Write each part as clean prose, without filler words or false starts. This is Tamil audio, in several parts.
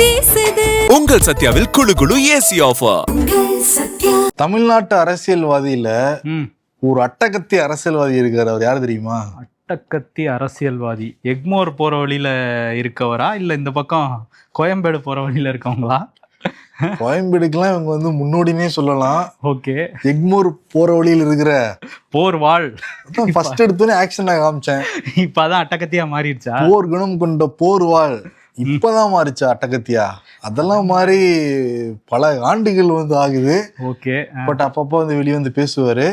வீசுது. உங்கள் சத்யாவில் குளு குளு ஏசி ஆஃபர். தமிழ்நாட்டு அரசியல்வாதியில ஒரு அட்டகத்தி அரசியல்வாதி இருக்காரு. அவர் யாரு தெரியுமா? அட்டகத்தி அரசியல்வாதி. எக்மோர் போற வழியில இருக்கவரா இல்ல இந்த பக்கம் கோயம்பேடு போற வழியில இருக்கவங்களா? கோயம்பேடுக்கெல்லாம் இவங்க வந்து முன்னோடினே சொல்லலாம். ஓகே, எக்மோர் போற வழியில் இருக்கிற போர் வாழ் ஃபர்ஸ்ட் எடுத்தோன்னே ஆக்ஷன்ல காமிச்சேன். இப்பதான் அட்டகத்தியா மாறிடுச்சா? போர் குணம் கொண்ட போர் வாழ் இப்பதான் மாறிச்சா அட்டகத்தியா? அதெல்லாம் மாறி பல ஆண்டுகள் வந்து ஆகுது. ஓகே, பட் அப்பப்போ வந்து வெளியே வந்து பேசுவாரு.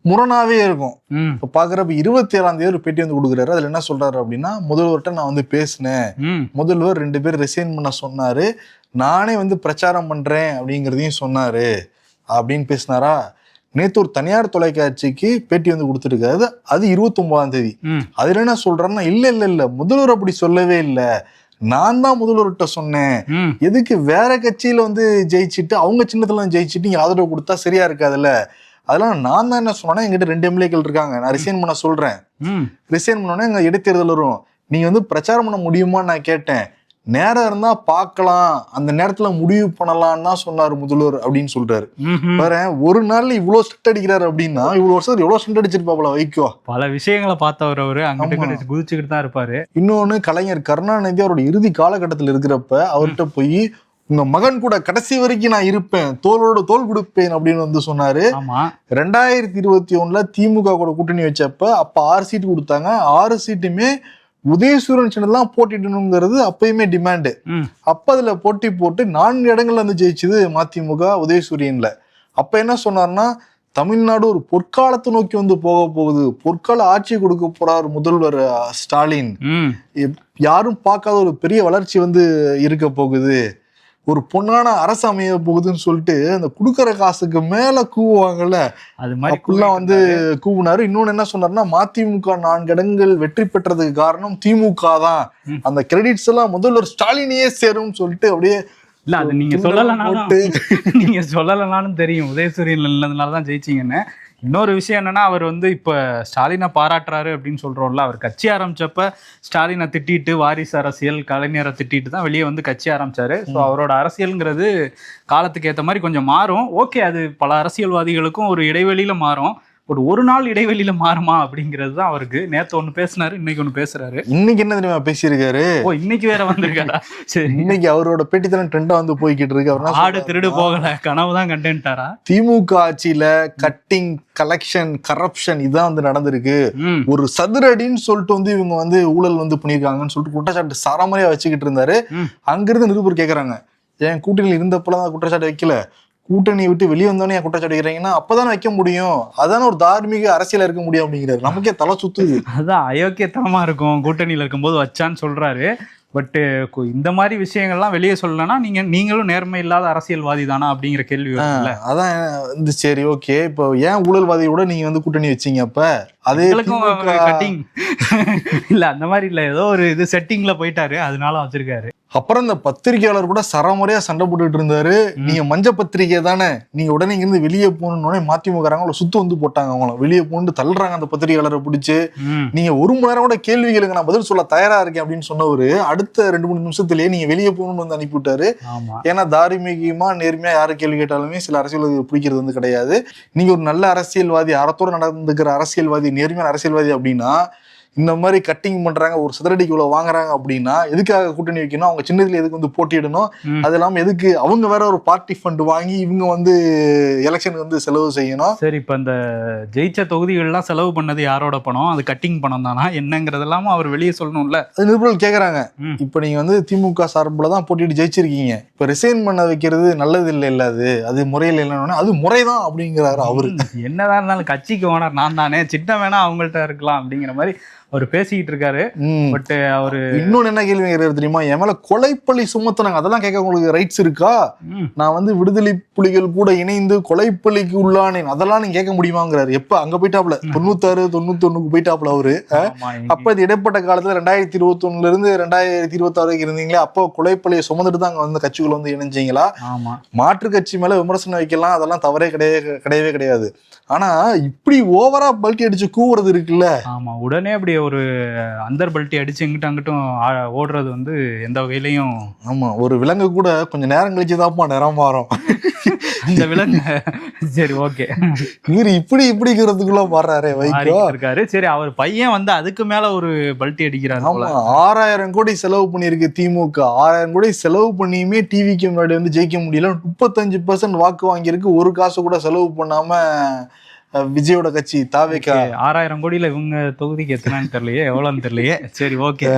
முரணாவே இருக்கும். இப்ப பாக்குறப்ப 27ஆம் தேதி ஒரு பேட்டி வந்து கொடுக்குறாரு. அதுல என்ன சொல்றாரு அப்படின்னா, முதல்வர்கிட்ட நான் வந்து பேசினேன், முதல்வர் 2 பேர் ரிசைன் பண்ண சொன்னாரு, நானே வந்து பிரச்சாரம் பண்றேன் அப்படிங்கிறதையும் சொன்னாரு அப்படின்னு பேசினாரா. நேத்து ஒரு தனியார் தொலைக்காட்சிக்கு பேட்டி வந்து கொடுத்துருக்காரு. அது 29ஆம் தேதி. அதுல என்ன சொல்றாருன்னா, இல்ல முதல்வர் அப்படி சொல்லவே இல்லை, நான் தான் முதல்வர்கிட்ட சொன்னேன், எதுக்கு வேற கட்சியில வந்து ஜெயிச்சுட்டு அவங்க சின்னத்துல ஜெயிச்சுட்டு நீங்க ஆதரவு கொடுத்தா சரியா இருக்காதுல்ல, அதெல்லாம் நான் தான் என்ன சொன்னேன்னா, எங்கிட்ட 2 எம்எல்ஏக்கள் இருக்காங்க, நான் ரிசைன் பண்ண சொல்றேன், ரிசைன் பண்ணோன்னே எங்க இடைத்தேர்தல் வரும், நீங்க வந்து பிரச்சாரம் பண்ண முடியுமான்னு நான் கேட்டேன், நேரம் இருந்தா பாக்கலாம், அந்த நேரத்துல முடிவு பண்ணலாம்னு தான் சொன்னாரு முதல்வர் அப்படின்னு சொல்றாரு. பாரு, ஒரு நாள்ல இவ்வளவு ஸ்ட்ரெட் அடிக்கிறாரு அப்படின்னா இவ்வளவு வருஷம் எவ்வளவு ஸ்ட்ரெட் அடிச்சிருப்பாப்ல வைக்கோ. பல விஷயங்களை பார்த்தவர் அவரு, அங்கிட்ட குதிச்சுக்கிட்டு தான் இருப்பாரு. இன்னொன்னு, கலைஞர் கருணாநிதி அவரோட இறுதி காலகட்டத்தில் இருக்கிறப்ப அவர்கிட்ட போய் உங்க மகன் கூட கடைசி வரைக்கும் நான் இருப்பேன், தோளோட தோல் கொடுப்பேன் அப்படின்னு வந்து சொன்னாரு. 2021 திமுக கூட கூட்டணி வச்சப்ப அப்ப 6 சீட்டு கொடுத்தாங்க. 6 சீட்டுமே உதயசூரியன் சின்னதான் போட்டிடணுங்கிறது அப்பயுமே டிமாண்டு. அப்ப அதுல போட்டி போட்டு 4 இடங்கள்ல வந்து ஜெயிச்சது மதிமுக உதயசூரியன்ல. அப்ப என்ன சொன்னார்னா, தமிழ்நாடு ஒரு பொற்காலத்தை நோக்கி வந்து போக போகுது, பொற்கால ஆட்சி கொடுக்க போறார் முதல்வர் ஸ்டாலின், யாரும் பார்க்காத ஒரு பெரிய வளர்ச்சி வந்து இருக்க போகுது, ஒரு பொன்னான அரசு அமைய போகுதுன்னு சொல்லிட்டு அந்த குடுக்கற காசுக்கு மேல கூவுவாங்கல்ல, அது மாதிரிலாம் வந்து கூவுனாரு. இன்னொன்னு என்ன சொன்னாருன்னா, மதிமுக 4 இடங்கள் வெற்றி பெற்றதுக்கு காரணம் திமுக தான், அந்த கிரெடிட்ஸ் எல்லாம் முதல்வர் ஸ்டாலினையே சேரும் சொல்லிட்டு அப்படியே. இல்ல, அது நீங்க சொல்லலனாலும் தெரியும் உதயசூரியன் இல்லதுனாலதான் ஜெயிச்சிங்கன்னு. இன்னொரு விஷயம் என்னன்னா, அவர் வந்து இப்ப ஸ்டாலினை பாராட்டுறாரு அப்படின்னு சொல்றோம்ல, அவர் கட்சி ஆரம்பிச்சப்ப ஸ்டாலினை திட்டிட்டு வாரிசு அரசியல், கலைஞரை திட்டிட்டு தான் வெளியே வந்து கட்சி ஆரம்பிச்சாரு. ஸோ அவரோட அரசியல்ங்கிறது காலத்துக்கு ஏற்ற மாதிரி கொஞ்சம் மாறும். ஓகே, அது பல அரசியல்வாதிகளுக்கும் ஒரு இடைவெளியில மாறும். ஒரு நாள் இடைவெளியில மாறுமா அப்படிங்கிறது தான் அவருக்கு. நேத்து ஒண்ணு பேசினாரு, இன்னைக்கு ஒண்ணு பேசுறாரு. இன்னைக்கு என்ன தெரியுமா பேசியிருக்காரு? இன்னைக்கு வேற வந்திருக்காரா? சரி, இன்னைக்கு அவரோட பேட்டித்தனம் ட்ரெண்டா வந்து போய்கிட்டு இருக்கு. அவர் ஆடு திருடு போகல, கனவுதான் கண்டேன்ட்டாரா? திமுக ஆட்சியில கட்டிங், கலெக்ஷன், கரப்ஷன் இதான் வந்து நடந்திருக்கு, ஒரு சதுரடின்னு சொல்லிட்டு வந்து இவங்க வந்து ஊழல் வந்து பண்ணிருக்காங்கன்னு சொல்லிட்டு குற்றச்சாட்டு சரமாரியா வச்சுக்கிட்டு இருந்தாரு. அங்கிருந்து நிருபர் கேக்குறாங்க, என் கூட்டணியில் இருந்தப்பெல்லாம் குற்றச்சாட்டு வைக்கல, கூட்டணியை விட்டு வெளியே வந்தோடனே என் குற்றச்சாட்டு வைக்கிறீங்கன்னா அப்பதானே வைக்க முடியும், அதான ஒரு தார்மீக அரசியல இருக்க முடியும் அப்படிங்கிறாரு. நமக்கே தலை சுத்துது. அதான் அயோக்கியத்தனமா இருக்கும் கூட்டணியில இருக்கும்போது வச்சான்னு சொல்றாரு. பட்டு இந்த மாதிரி விஷயங்கள்லாம் வெளியே சொல்லலன்னா நீங்களும் நேர்மை இல்லாத அரசியல்வாதி தானா அப்படிங்கிற கேள்வி வரும்ல. அதான் வந்து சரி ஓகே, இப்போ ஏன் ஊழல்வாதியோட நீங்க வந்து கூட்டணி வச்சீங்க? அப்ப அதே கட்டிங் இல்ல, அந்த மாதிரி இல்ல, ஏதோ ஒரு இது செட்டிங்ல போயிட்டாரு, அதனால வச்சிருக்காரு. அப்புறம் இந்த பத்திரிகையாளர் கூட சரமுறையா சண்டை போட்டுட்டு இருந்தாரு. நீங்க மஞ்ச பத்திரிகை தானே, நீங்க உடனே இங்கிருந்து வெளியே போகணும்னு மதிமுக சுத்து வந்து போட்டாங்க, அவங்கள வெளியே போட்டு தள்ளுறாங்க அந்த பத்திரிகையாளரை பிடிச்சு. நீங்க 1 மணி நேரம் கூட கேள்வி கேளுங்க, நான் பதில் சொல்ல தயாரா இருக்கேன் அப்படின்னு சொன்னவரு அடுத்த 2-3 நிமிஷத்துலயே நீங்க வெளியே போகணும்னு வந்து அனுப்பிவிட்டாரு. ஏன்னா தார்மீகமா நேர்மையா யாரு கேள்வி கேட்டாலுமே சில அரசியல்வாதி பிடிக்கிறது வந்து கிடையாது. நீங்க ஒரு நல்ல அரசியல்வாதி, அறத்தோட நடந்துக்கிற அரசியல்வாதி, நேர்மையான அரசியல்வாதி அப்படின்னா இந்த மாதிரி கட்டிங் பண்றாங்க, ஒரு சதுரடிக்கு இவ்வளவு வாங்குறாங்க அப்படின்னா எதுக்காக கூட்டணி வைக்கணும்? அவங்க சின்னதுல எதுக்கு வந்து போட்டியிடணும்? அது இல்லாம எதுக்கு அவங்க வேற ஒரு பார்ட்டி ஃபண்ட் வாங்கி இவங்க வந்து எலெக்ஷனுக்கு வந்து செலவு செய்யணும்? சரி, இப்ப இந்த ஜெயிச்ச தொகுதிகள்லாம் செலவு பண்ணது யாரோட பணம்? அது கட்டிங் பணம் தானா என்னங்கிறதெல்லாம் அவர் வெளியே சொல்லணும்ல. அது நிருபர்கள் கேக்குறாங்க, இப்ப நீங்க வந்து திமுக சார்பில் தான் போட்டிட்டு ஜெயிச்சிருக்கீங்க, இப்ப ரிசைன் பண்ண வைக்கிறது நல்லது இல்லை, இல்ல அது முறையில் இல்லைன்னு அது முறைதான் அப்படிங்கிறாரு அவரு. என்னதான் இருந்தாலும் கட்சிக்கு ஓனர் நான் தானே, சின்ன வேணா அவங்கள்ட்ட இருக்கலாம் அப்படிங்கிற மாதிரி அவர் பேசிக்கிட்டு இருக்காரு. பட் அவரு இன்னொன்னு என்ன கேள்வி கேட்கறது தெரியுமா? என் மேல கொலைப்பள்ளி சுமத்துனாங்க, அதெல்லாம் கேட்க உங்களுக்கு ரைட்ஸ் இருக்கா? நான் வந்து விடுதலை புலிகள் கூட இணைந்து கொலைப்பள்ளிக்கு உள்ளானேன், அதெல்லாம் நீங்க கேட்க முடியுமாங்கிறாரு. எப்ப அங்க போயிட்டாப்ல 96, 91 போயிட்டாப்ல அவரு. அப்ப இது இடைப்பட்ட காலத்துல 2021 இருந்து 2026 வரைக்கும் இருந்தீங்களே, அப்போ கொலைப்பள்ளியை சுமந்துட்டு தான் அங்க வந்து கட்சிக்குள்ள வந்து இணைஞ்சீங்களா? மாற்று கட்சி மேல விமர்சனம் வைக்கலாம், அதெல்லாம் தவறே கிடையவே கிடையாது. ஆனா இப்படி ஓவரா பல்ட்டி அடிச்சு கூவுறது இருக்குல்ல, உடனே அப்படி ஒரு அந்தர் பல்ட்டி அடிச்சு எங்கிட்ட அங்கிட்டும் ஓடுறது வந்து எந்த வகையிலையும். ஆமா, ஒரு விலங்கு கூட கொஞ்சம் நேரம் கழிச்சுதான்ப்பா நிறம் மாறும். இந்த விலங்கு சரி ஓகே, இவரு இப்படிங்கிறதுக்குள்ள மாறாரே வைகோ இருக்காரு. சரி, அவர் பையன் வந்து அதுக்கு மேல ஒரு பல்ட்டி அடிக்கிறாரு. ஆமா, 6000 கோடி செலவு பண்ணிருக்கு திமுக. 6000 கோடி செலவு பண்ணியுமே டிவிக்கு முன்னாடி வந்து ஜெயிக்க முடியல. 35% வாக்கு வாங்கியிருக்கு. ஒரு காசு கூட செலவு பண்ணாம விஜயோட கட்சி தாவேகா. 6000 கோடியில இவங்க தொகுதிக்கு எத்தனைன்னு தெரியலையே, எவ்வளவுன்னு தெரியலையே. சரி ஓகே,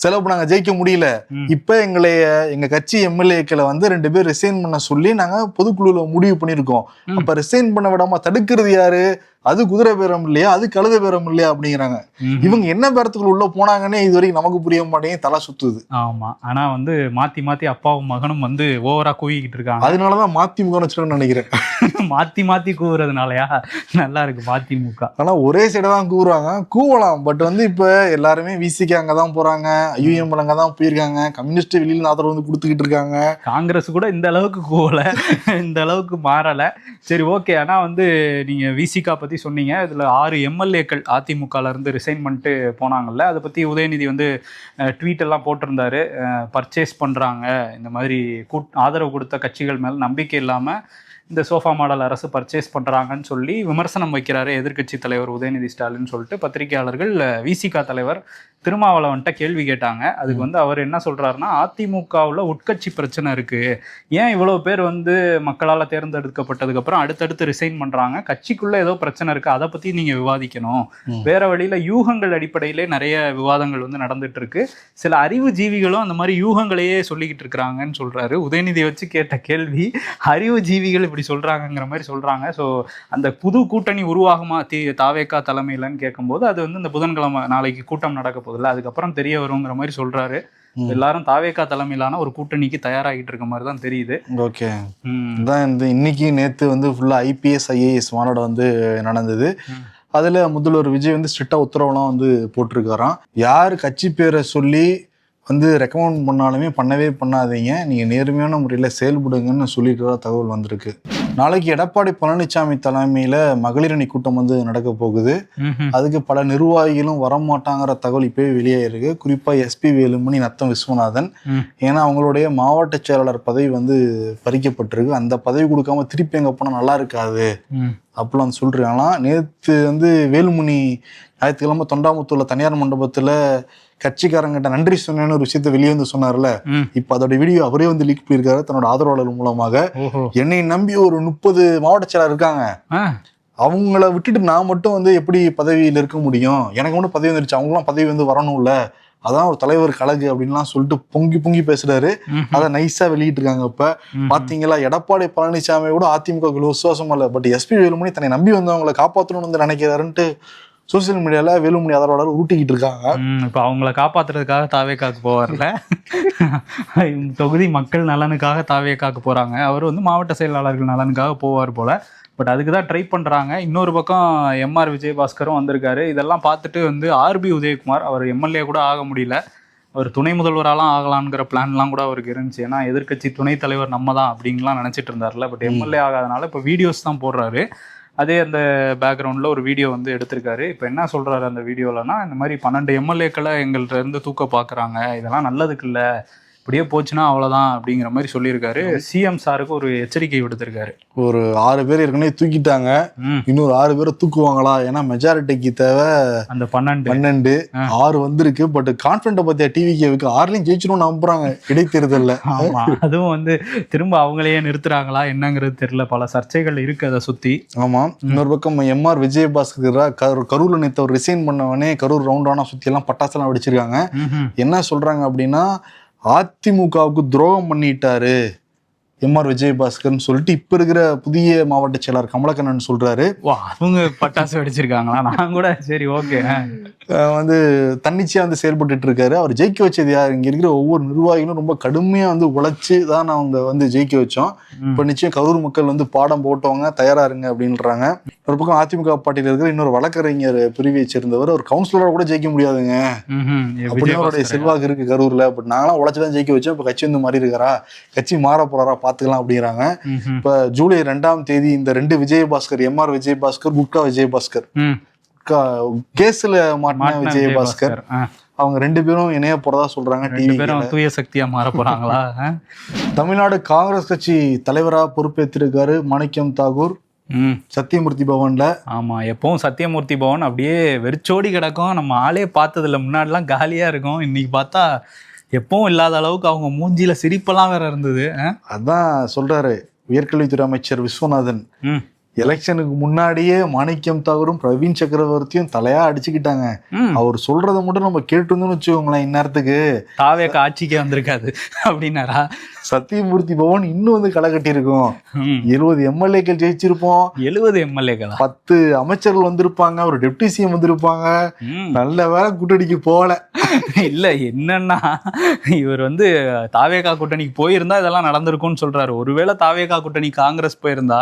செலவு பண்ணாங்க, ஜெயிக்க முடியல. இப்ப எங்க கட்சி எம்எல்ஏக்களை வந்து 2 பேர் ரிசைன் பண்ண சொல்லி நாங்க பொதுக்குழுல முடிவு பண்ணிருக்கோம். அப்ப ரிசைன் பண்ண விடாம தடுக்கிறது யாரு? அது குதிரை பேரம் இல்லையா, அது கழுத பேரம் இல்லையா அப்படிங்கிறாங்க. இவங்க என்ன பேரத்துக்குள்ள உள்ள போனாங்கன்னே இது வரைக்கும் நமக்கு புரிய மாட்டேங்குது, தலை சுத்துது. ஆமா, ஆனா வந்து மாத்தி மாத்தி அப்பாவும் மகனும் வந்து ஓவரா கூவிக்கிட்டு இருக்காங்க. அதனாலதான் மதிமுக வச்சிருக்கேன்னு நினைக்கிறேன். மாத்தி மாத்தி கூவுறதுனாலயா? நல்லா இருக்கு மதிமுக. ஆனா ஒரே சைடை தான் கூவுறாங்க, கூவலாம். பட் வந்து இப்ப எல்லாருமே விசிக்கு அங்கதான் போறாங்க, ஐயூஎம் அங்கதான் போயிருக்காங்க, கம்யூனிஸ்ட் வெளியில ஆதரவு வந்து கொடுத்துக்கிட்டு இருக்காங்க. காங்கிரஸ் கூட இந்த அளவுக்கு கூவல, இந்த அளவுக்கு மாறல. சரி ஓகே, ஆனா வந்து நீங்க விசிகா பத்தி சொன்னீங்க. இதுல 6 எம்எல்ஏக்கள் அதிமுகல இருந்து ரிசைன் பண்ணிட்டு போனாங்கல்ல, அதை பத்தி உதயநிதி வந்து ட்வீட் எல்லாம் போட்டிருந்தாரு. பர்ச்சேஸ் பண்றாங்க, இந்த மாதிரி ஆதரவு கொடுத்த கட்சிகள் மேல நம்பிக்கை இல்லாம இந்த சோஃபா மாடல் அரசு பர்ச்சேஸ் பண்றாங்கன்னு சொல்லி விமர்சனம் வைக்கிறாரு எதிர்க்கட்சி தலைவர் உதயநிதி ஸ்டாலின் சொல்லிட்டு பத்திரிகையாளர்கள் விசிகா தலைவர் திருமாவளவன்ட்ட கேள்வி கேட்டாங்க. அதுக்கு வந்து அவர் என்ன சொல்றாருன்னா, அதிமுகவுல உட்கட்சி பிரச்சனை இருக்கு, ஏன் இவ்வளவு பேர் வந்து மக்களால் தேர்ந்தெடுக்கப்பட்டதுக்கு அப்புறம் அடுத்தடுத்து ரிசைன் பண்றாங்க, கட்சிக்குள்ள ஏதோ பிரச்சனை இருக்கு, அதை பத்தி நீங்க விவாதிக்கணும். வேற வழியில யூகங்கள் அடிப்படையிலே நிறைய விவாதங்கள் வந்து நடந்துட்டு இருக்கு, சில அறிவு ஜீவிகளும் அந்த மாதிரி யூகங்களையே சொல்லிக்கிட்டு இருக்கிறாங்கன்னு சொல்றாரு. உதயநிதி வச்சு கேட்ட கேள்வி, அறிவு ஜீவிகள் இப்படி சொல்றாங்கிற மாதிரி சொல்றாங்க. ஸோ அந்த புது கூட்டணி உருவாகுமா தாவேகா தலைமையிலன்னு கேட்கும்போது, அது வந்து இந்த புதன்கிழமை நாளைக்கு கூட்டம் நடக்க போதில்ல, அதுக்கப்புறம் தெரிய வருங்கிற மாதிரி சொல்றாரு. எல்லாரும் தாவேகா தலைமையிலான ஒரு கூட்டணிக்கு தயாராகிட்டு இருக்க மாதிரி தான் தெரியுது. ஓகே, இதான் இந்த இன்னைக்கு நேத்து வந்து ஃபுல்லா IPS IAS மாநாடு வந்து நடந்தது. அதுல முதல்வர் விஜய் வந்து ஸ்ட்ரிக்டா உத்தரவுலாம் வந்து போட்டிருக்காராம். யாரு கட்சி பேரை சொல்லி வந்து ரெக்கமெண்ட் பண்ணாலுமே பண்ணவே பண்ணாதீங்க, நீங்க நேர்மையான முறையில் செயல்படுங்கன்னு சொல்லிட்டு தகவல் வந்திருக்கு. நாளைக்கு எடப்பாடி பழனிசாமி தலைமையில மகளிர் அணி கூட்டம் வந்து நடக்க போகுது. அதுக்கு பல நிர்வாகிகளும் வரமாட்டாங்கிற தகவல் இப்பவே வெளியாயிருக்கு. குறிப்பா SP வேலுமணி, நத்தம் விஸ்வநாதன். ஏன்னா அவங்களுடைய மாவட்ட செயலாளர் பதவி வந்து பறிக்கப்பட்டிருக்கு. அந்த பதவி கொடுக்காம திருப்பி எங்க போனா நல்லா இருக்காது அப்படிலாம் சொல்றாங்களாம். நேத்து வந்து வேலுமணி ஞாயிற்றுக்கிழமை தொண்டாமுத்தூர்ல தனியார் மண்டபத்துல கட்சிக்காரங்கிட்ட நன்றி சொன்னேன்னு ஒரு விஷயத்த வெளியே வந்து சொன்னார்ல, இப்ப அதோட வீடியோ அவரே வந்து லீக் பண்ணியிருக்காரு தன்னோட ஆதரவாளர் மூலமாக. என்னை நம்பி ஒரு 30 மாவட்ட செயலர் இருக்காங்க, அவங்கள விட்டுட்டு நான் மட்டும் வந்து எப்படி பதவியில் இருக்க முடியும், எனக்கு மட்டும் பதவி வந்துருச்சு, அவங்களாம் பதவி வந்து வரணும்ல, அதான் ஒரு தலைவர் கழகு அப்படின்லாம் சொல்லிட்டு பொங்கி பேசுறாரு. அதை நைஸா வெளியிட்டு இருக்காங்க. இப்ப பாத்தீங்களா, எடப்பாடி பழனிசாமி கூட அதிமுக விசுவாசமா இல்ல, பட் SP வேலுமணி தன்னை நம்பி வந்தவங்களை காப்பாற்றணும்னு வந்து நினைக்கிறாருன்ட்டு சோசியல் மீடியால வேலுமணி ஆதரவாளர் ஊட்டிக்கிட்டு இருக்காங்க. இப்ப அவங்களை காப்பாத்துறதுக்காக தாவேக்காக்கு போவார்ல, தொகுதி மக்கள் நலனுக்காக தாவேக்காக்கு போறாங்க. அவர் வந்து மாவட்ட செயலாளர்கள் நலனுக்காக போவார் போல. பட் அதுக்கு தான் ட்ரை பண்ணுறாங்க. இன்னொரு பக்கம் MR விஜயபாஸ்கரும் வந்திருக்காரு. இதெல்லாம் பார்த்துட்டு வந்து RB உதயகுமார், அவர் MLA கூட ஆக முடியல, அவர் துணை முதல்வராலாம் ஆகலான்ங்கிற பிளான்லாம் கூட அவருக்கு இருந்துச்சு. ஏன்னா எதிர்கட்சி துணைத் தலைவர் நம்ம தான் அப்படின்லாம் நினச்சிட்டு இருந்தார்ல. பட் MLA ஆகாதனால இப்போ வீடியோஸ் தான் போடுறாரு. அதே அந்த பேக்ரவுண்டில் ஒரு வீடியோ வந்து எடுத்திருக்காரு. இப்போ என்ன சொல்கிறாரு அந்த வீடியோலனா, இந்த மாதிரி 12 MLAக்களை எங்கள்கிட்ட இருந்து தூக்க பார்க்குறாங்க, இதெல்லாம் நல்லதுக்கு இல்லை, இப்படியே போச்சுன்னா அவ்வளோதான் அப்படிங்கிற மாதிரி சொல்லியிருக்காரு. CM சாருக்கு ஒரு எச்சரிக்கை விடுத்திருக்காரு. ஒரு 6 பேர் ஏற்கனவே தூக்கிட்டாங்க, இன்னொரு 6 பேரை தூக்குவாங்களா? ஏன்னா மெஜாரிட்டிக்கு தேவை அந்த 12 6 வந்திருக்கு. பட் கான்ஃபிடன்ட் பத்தியா டிவிக்கு 6லையும் ஜெயிச்சிடும் நம்புறாங்க இடைத்தேர்தல்ல. ஆமா, அதுவும் வந்து திரும்ப அவங்களையே நிறுத்துறாங்களா என்னங்கிறது தெரியல, பல சர்ச்சைகள் இருக்கு அதை சுத்தி. ஆமா, இன்னொரு பக்கம் MR விஜயபாஸ்கர் கரூர்ல நேற்று அவர் ரிசைன் பண்ணவனே கரூர் ரவுண்டானா சுத்தி எல்லாம் பட்டாசெல்லாம் வெடிச்சிருக்காங்க. என்ன சொல்றாங்க அப்படின்னா, அதிமுகவுக்கு துரோகம் பண்ணிட்டாரு MR விஜயபாஸ்கர்னு சொல்லிட்டு இப்ப இருக்கிற புதிய மாவட்ட செயலாளர் கமலக்கண்ணன் சொல்றாரு. வா, அவங்க பட்டாசு வெடிச்சிருக்காங்களா? நான் கூட சரி ஓகே வந்து தன்னிச்சையா வந்து செயல்பட்டு இருக்காரு. அவர் ஜெயிக்க வச்சது யார்? இங்க இருக்கிற ஒவ்வொரு நிர்வாகிகளும் ரொம்ப கடுமையா வந்து உழைச்சு தான் அவங்க வந்து ஜெயிக்க வச்சோம். இப்ப நிச்சயம் கரூர் மக்கள் வந்து பாடம் போட்டவங்க, தயாரா இருங்க அப்படின்றாங்க. ஒரு பக்கம் அதிமுக பார்ட்டியில இருக்கிற இன்னொரு வழக்கறிஞர் பிரிவை சேர்ந்தவர், ஒரு கவுன்சிலரா கூட ஜெயிக்க முடியாதுங்க அப்படின்னு அவருடைய செல்வாக்கு இருக்கு கரூர்ல. பட் நாங்களாம் உழைச்சுதான் ஜெயிக்க வச்சோம், இப்ப கட்சி வந்து மாறி இருக்கிறா, கட்சி மாற போறாரா பாத்துக்கலாம் அப்படிங்கிறாங்க. இப்ப ஜூலை 2ஆம் தேதி இந்த 2 விஜயபாஸ்கர், MR விஜயபாஸ்கர், குட்கா விஜயபாஸ்கர் கேஸ்ல மாட்டின விஜயபாஸ்கர் அவங்க 2 பேரும் இணைய போறதா சொல்றாங்க. 2 பேரும் தூய சக்தியா மாற போறாங்களா? தமிழ்நாடு காங்கிரஸ் கட்சி தலைவரா பொறுப்பேற்றிருக்காரு மாணிக்கம் தாகூர் சத்தியமூர்த்தி பவன்ல. ஆமா, எப்பவும் சத்தியமூர்த்தி பவன் அப்படியே வெறிச்சோடி கிடக்கும். நம்ம ஆளே பார்த்ததில்ல, முன்னாடிலாம் காலியா இருக்கும். இன்னைக்கு பார்த்தா எப்பவும் இல்லாத அளவுக்கு அவங்க மூஞ்சில சிரிப்பெல்லாம் வேற இருந்தது. அதான் சொல்றாரு உயர்கல்வித்துறை அமைச்சர் விஸ்வநாதன், எலெக்ஷனுக்கு முன்னாடியே மாணிக்கம் தாகூரும் பிரவீன் சக்கரவர்த்தியும் தலையா அடிச்சுக்கிட்டாங்க. அவர் சொல்றதை மட்டும் நம்ம கேட்டு இருந்தோம்னு வச்சுக்கோங்களேன், இந்நேரத்துக்கு தாவேக ஆட்சிக்கே வந்திருக்காது அப்படின்னாரா? சத்தியமூர்த்தி பவன் இன்னும் வந்து களை கட்டி இருக்கும். 70 எம்எல்ஏக்கள் ஜெயிச்சிருப்போம். 70 எம்எல்ஏக்களா? 10 அமைச்சர்கள் வந்திருப்பாங்க, ஒரு டெப்டி சிஎம் வந்திருப்பாங்க. நல்ல வேலை கூட்டணிக்கு போகல. இல்ல, என்னன்னா இவர் வந்து தாவேகா கூட்டணிக்கு போயிருந்தா இதெல்லாம் நடந்திருக்கும்னு சொல்றாரு. ஒருவேளை தாவேகா கூட்டணி காங்கிரஸ் போயிருந்தா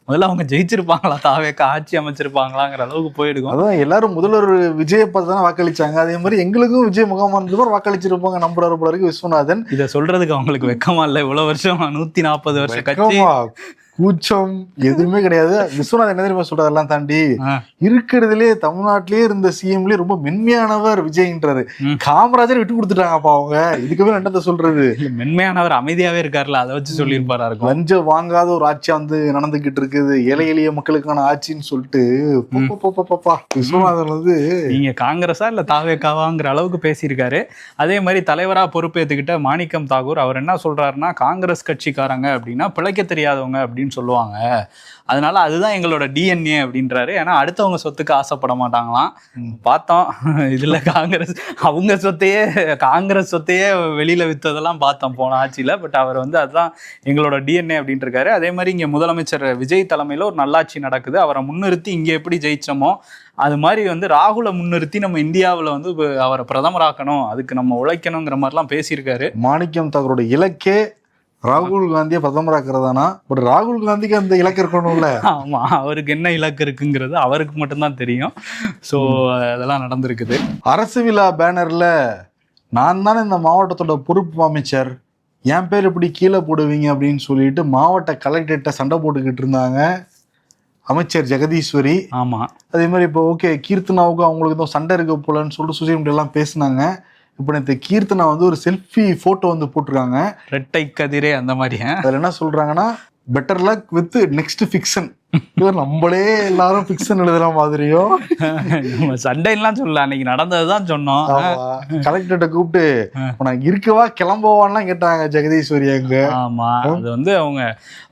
முதல்ல அவங்க ஜெயிச்சிருப்பாங்களா, தாவேக்கா ஆட்சி அமைச்சிருப்பாங்களாங்கிற அளவுக்கு போயிடுக்கும். அதான் எல்லாரும் முதல்வர் விஜயை பார்த்து தானே வாக்களிச்சாங்க. அதே மாதிரி எங்களுக்கும் விஜய் முகமா இருந்தது வாக்களிச்சிருப்பாங்க நம்புறாரு போல இருக்கு விஸ்வநாதன். இதை சொல்றதுக்கு அவங்களுக்கு வெக்கமா இல்ல? இவ்வளவு வருஷம் 140 வருஷம் கட்சி, கூச்சம் எதுவுமே கிடையாது. விஸ்வநாதன் என்ன தெரியுமா சொல்றதெல்லாம் தாண்டி இருக்கிறதுலே தமிழ்நாட்டிலேயே இருந்த சிஎம்லயே ரொம்ப மென்மையானவர் விஜய்ன்றாரு. காமராஜர் விட்டு கொடுத்துட்டாங்கப்பா அவங்க. இதுக்கு மேல என்னத்த சொல்றது? மென்மையானவர் அமைதியாவே இருக்காருல்ல, அதை வச்சு சொல்லியிருப்பாரா இருக்கும். லஞ்சம் வாங்காத ஒரு ஆட்சியா வந்து நடந்துகிட்டு இருக்குது, ஏழை எளிய மக்களுக்கான ஆட்சின்னு சொல்லிட்டு விஸ்வநாதன் வந்து நீங்க காங்கிரஸா இல்ல தாவேக்காவாங்கிற அளவுக்கு பேசியிருக்காரு. அதே மாதிரி தலைவரா பொறுப்பேற்றுக்கிட்ட மாணிக்கம் தாகூர் அவர் என்ன சொல்றாருன்னா, காங்கிரஸ் கட்சிக்காரங்க அப்படின்னா பிழைக்க தெரியாதவங்க அப்படின்னு சொல்லுவாங்க, அதனால அதுதான் எங்களோட டிஎன்ஏ அப்படின்றாரு. ஏன்னா அடுத்தவங்க சொத்துக்கு ஆசைப்பட மாட்டாங்களாம். பார்த்தோம் இதுல அவங்க காங்கிரஸ் சொத்தையே வெளியில வித்ததெல்லாம் பார்த்தோம் போன ஆட்சியில. பட் அவர் வந்து அதுதான் எங்களோட டிஎன்ஏ அப்படின்ட்டு இருக்காரு. அதே மாதிரி இங்க முதலமைச்சர் விஜய் தலைமையில ஒரு நல்லாட்சி நடக்குது. அவரை முன்னிறுத்தி இங்க எப்படி ஜெயிச்சோமோ அது மாதிரி வந்து ராகுலை முன்னிறுத்தி நம்ம இந்தியாவில் வந்து அவரை பிரதமராக்கணும், அதுக்கு நம்ம உழைக்கணுங்கிற மாதிரிலாம் பேசியிருக்காரு. மாணிக்கம் தாகூரோட இலக்கே ராகுல் காந்தியை பிரதமராக்குறதானா? பட் ராகுல் காந்திக்கு அந்த இலக்கு இருக்கணும்ல. ஆமா, அவருக்கு என்ன இலக்கு இருக்குங்கிறது அவருக்கு மட்டும்தான் தெரியும். ஸோ அதெல்லாம் நடந்திருக்குது. அரசு விழா பேனர்ல நான் தானே இந்த மாவட்டத்தோட பொறுப்பு அமைச்சர், என் பேர் இப்படி கீழே போடுவீங்க அப்படின்னு சொல்லிட்டு மாவட்ட கலெக்டர்கிட்ட சண்டை போட்டுக்கிட்டு இருந்தாங்க அமைச்சர் ஜெகதீஸ்வரி. ஆமா, அதே மாதிரி இப்போ ஓகே கீர்த்தனாவுக்கும் அவங்களுக்கு தான் சண்டை இருக்க போலன்னு சொல்லிட்டு சோசியல் மீடியாலாம் பேசினாங்க. இப்போ நேற்று கீர்த்தனா வந்து ஒரு செல்ஃபி போட்டோ வந்து போட்டிருக்காங்க, ரெட்டை கதிரே அந்த மாதிரி. அதில் என்ன சொல்றாங்கன்னா, better luck with next fiction. நம்மளே எல்லாரும் ஃபிக்ஷன் எழுதுற மாதிரியோ சண்டைலாம் சொல்லல, அன்னைக்கு நடந்ததுதான் சொன்னோம். கலெக்டர்கிட்ட கூப்பிட்டு உனக்கு இருக்கவா கிளம்பவான்லாம் கேட்டாங்க ஜெகதீஸ்வரி அங்க. ஆமா, அது வந்து அவங்க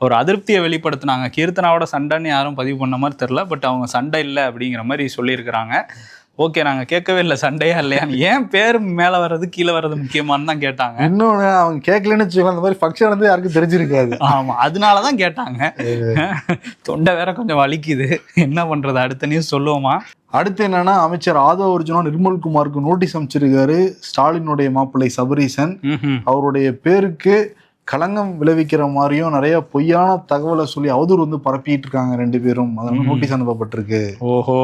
ஒரு அதிருப்தியை வெளிப்படுத்தினாங்க. கீர்த்தனாவோட சண்டைன்னு யாரும் பதிவு பண்ண மாதிரி தெரியல, பட் அவங்க சண்டை இல்லை அப்படிங்கிற மாதிரி சொல்லியிருக்கிறாங்க. ஓகே, நாங்க கேட்கவே இல்லை சண்டையா இல்லையா, ஏன் பேர் மேல வர்றது கீழே வர்றது முக்கியமானு தான் கேட்டாங்க. இன்னொன்னு அவங்க கேட்கலன்னு வச்சுக்கோங்க, அந்த மாதிரி ஃபங்க்ஷன் வந்து யாருக்கும் தெரிஞ்சிருக்காது. ஆமா, அதனாலதான் கேட்டாங்க. தொண்டை வேற கொஞ்சம் வலிக்குது, என்ன பண்றது? அடுத்த நியூஸ் சொல்லுவோமா? அடுத்து என்னன்னா, அமைச்சர் ஆதவ அர்ஜுனா நிர்மல்குமாருக்கு நோட்டீஸ் அமைச்சிருக்காரு ஸ்டாலினுடைய மாப்பிள்ளை சபரீசன். அவருடைய பேருக்கு களங்கம் விளைவிக்கிற மாதிரியும் நிறைய பொய்யான தகவலை சொல்லி அவதூறு வந்து பரப்பிட்டு இருக்காங்க 2 பேரும். அதனால நோட்டீஸ் அனுப்பப்பட்டிருக்கு. ஓஹோ,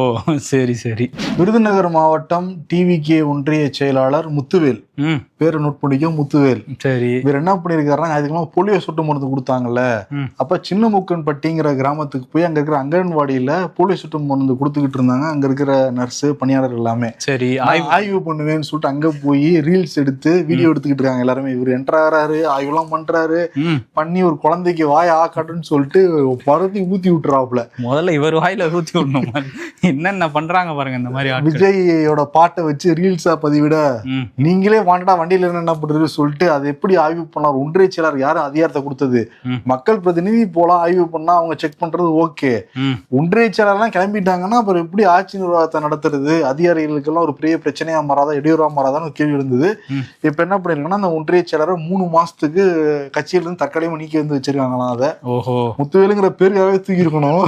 சரி சரி. விருதுநகர் மாவட்டம் டிவிகே ஒன்றிய செயலாளர் முத்துவேல், பேரை நோட் பண்ணிக்கும், முத்துவேல். சரி, இவர் என்ன பண்ணிருக்காருன்னா, அதுக்கெல்லாம் போலியோ சொட்டு மருந்து கொடுத்தாங்கல்ல, அப்ப சின்னமுக்கன்பட்டிங்கிற கிராமத்துக்கு போய் அங்க இருக்கிற அங்கன்வாடியில போலியோ சொட்டு மருந்து கொடுத்துக்கிட்டு இருந்தாங்க அங்க இருக்கிற நர்ஸ் பணியாளர் எல்லாமே. சரி, ஆய்வு பண்ணுவேன்னு சொல்லிட்டு அங்க போய் ரீல்ஸ் எடுத்து வீடியோ எடுத்துக்கிட்டு இருக்காங்க எல்லாருமே. இவர் என்டர் ஆகிறாரு, ஆய்வுலாம் பண்றாரு, பண்ணி ஒரு குழந்தைக்கு வாய் ஆக்காட்டுன்னு சொல்லிட்டு பருத்தி ஊத்தி விட்டுறாப்புல. முதல்ல இவர் வாயில ஊத்தி விடணும். என்னென்ன பண்றாங்க பாருங்க இந்த மாதிரி. விஜயோட பாட்டை வச்சு ரீல்ஸா பதிவிட, நீங்களே வாண்டா வண்டியில என்ன பண்றது சொல்லிட்டு அதை எப்படி ஆய்வு பண்ணார்? ஒன்றிய செயலர் யாரு அதிகாரத்தை கொடுத்தது? மக்கள் பிரதிநிதி போலாம் ஆய்வு பண்ணா அவங்க செக் பண்றது ஓகே. ஒன்றிய செயலர்லாம் கிளம்பிட்டாங்கன்னா அப்புறம் எப்படி ஆட்சி நிர்வாகத்தை நடத்துறது? அதிகாரிகளுக்கெல்லாம் ஒரு பெரிய பிரச்சனையா மாறாதா, இடையூறா மாறாதான்னு ஒரு கேள்வி இருந்தது. இப்ப என்ன பண்ணிருக்காங்கன்னா, அந்த ஒன்றிய செயலரை 3 மாசத்துக்கு கட்சியில இருந்து தற்காலிகமா நீக்கி வந்து வச்சிருக்காங்களாம். அதை முத்துவேலுங்கிற பேருக்காகவே தூக்கி இருக்கணும்.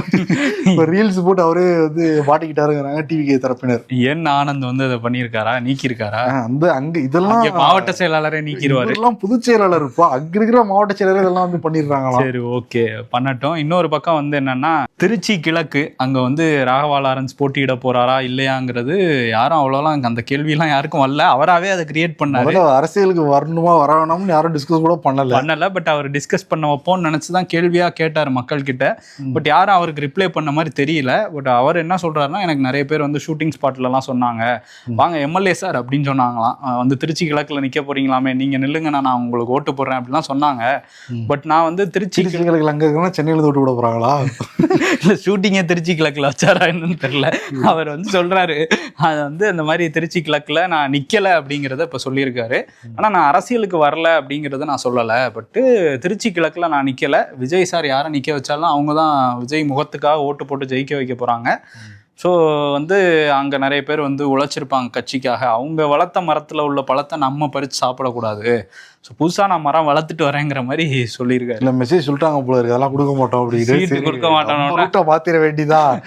ரீல்ஸ் போட்டு அவரே வந்து மாட்டிக்கிட்டாருங்கிறாங்க டிவிகே தரப்பினர். ஏன் ஆனந்த் வந்து அதை பண்ணியிருக்காரா, நீக்கி இருக்காரா? அந்த அங்க இதெல்லாம் மாவட்ட செயலாளரே நீக்கிடுவாரு, இதெல்லாம் பொதுச் செயலாளர் இருப்பா, அங்க இருக்கிற மாவட்ட செயலாளர் இதெல்லாம் வந்து பண்ணிடுறாங்களா? சரி, ஓகே, பண்ணட்டும். இன்னொரு பக்கம் வந்து என்னன்னா, திருச்சி கிழக்கு அங்க வந்து ராகவா லாரன்ஸ் போட்டியிட போறாரா இல்லையாங்கிறது யாரும் அவ்வளோலாம் அந்த கேள்வியெல்லாம் யாருக்கும் வரல. அவராகவே அதை கிரியேட் பண்ணாரு. அரசியலுக்கு வரணுமா வர வேணாம்னு யாரும் டிஸ்கஸ் கூட பண்ணல. பண்ணல. பட் அவர் டிஸ்கஸ் பண்ண வைப்போம்னு நினைச்சுதான் கேள்வியா கேட்டார் மக்கள் கிட்ட. பட் யாரும் அவருக்கு ரிப்ளை பண்ண மாதிரி தெரியல. பட் அவர் என்ன சொல்றாருன்னா, எனக்கு நிறைய பேர் வந்து ஷூட்டிங் ஸ்பாட்ல எல்லாம் சொன்னாங்க, வாங்க எம்எல்ஏ சார் அப்படின்னு சொன்னாங்களாம், வந்து திருச்சி கிழக்குல நிக்க போறீங்களாமே, நீங்க நில்லுங்க நான் உங்களுக்கு ஓட்டு போடுறேன் அப்படிலாம் சொன்னாங்க. பட் நான் வந்து திருச்சி கிழக்குல அங்க இருக்கா சென்னையில ஓட்டு போட போறாங்களா இல்ல ஷூட்டிங்கே திருச்சி கிழக்குல வச்சாரா என்னன்னு தெரியல. அவர் வந்து சொல்றாரு, அது வந்து அந்த மாதிரி திருச்சி கிழக்குல நான் நிக்கல அப்படிங்கிறத இப்ப சொல்லியிருக்காரு. ஆனா நான் அரசியலுக்கு வரல அப்படிங்கிறத நான் சொல்லலை. பட்டு திருச்சி கிழக்குல நான் நிக்கல. விஜய் சார் யாரை நிக்க வச்சாலும் அவங்க தான் விஜய் முகத்துக்காக ஓட்டு போட்டு ஜெயிக்க வைக்க போறாங்க. ஸோ வந்து அங்கே நிறைய பேர் வந்து உழைச்சிருப்பாங்க கட்சிக்காக. அவங்க வளர்த்த மரத்தில் உள்ள பழத்தை நம்ம பறித்து சாப்பிடக்கூடாது. ஸோ புதுசாக நான் மரம் வளர்த்துட்டு வரேங்கிற மாதிரி சொல்லியிருக்காரு. இல்லை மெசேஜ் சொல்லிட்டாங்க போல இருக்கு, அதெல்லாம் கொடுக்க மாட்டோம் அப்படின்னு. கொடுக்க மாட்டோம் மாத்திர வேண்டிதான்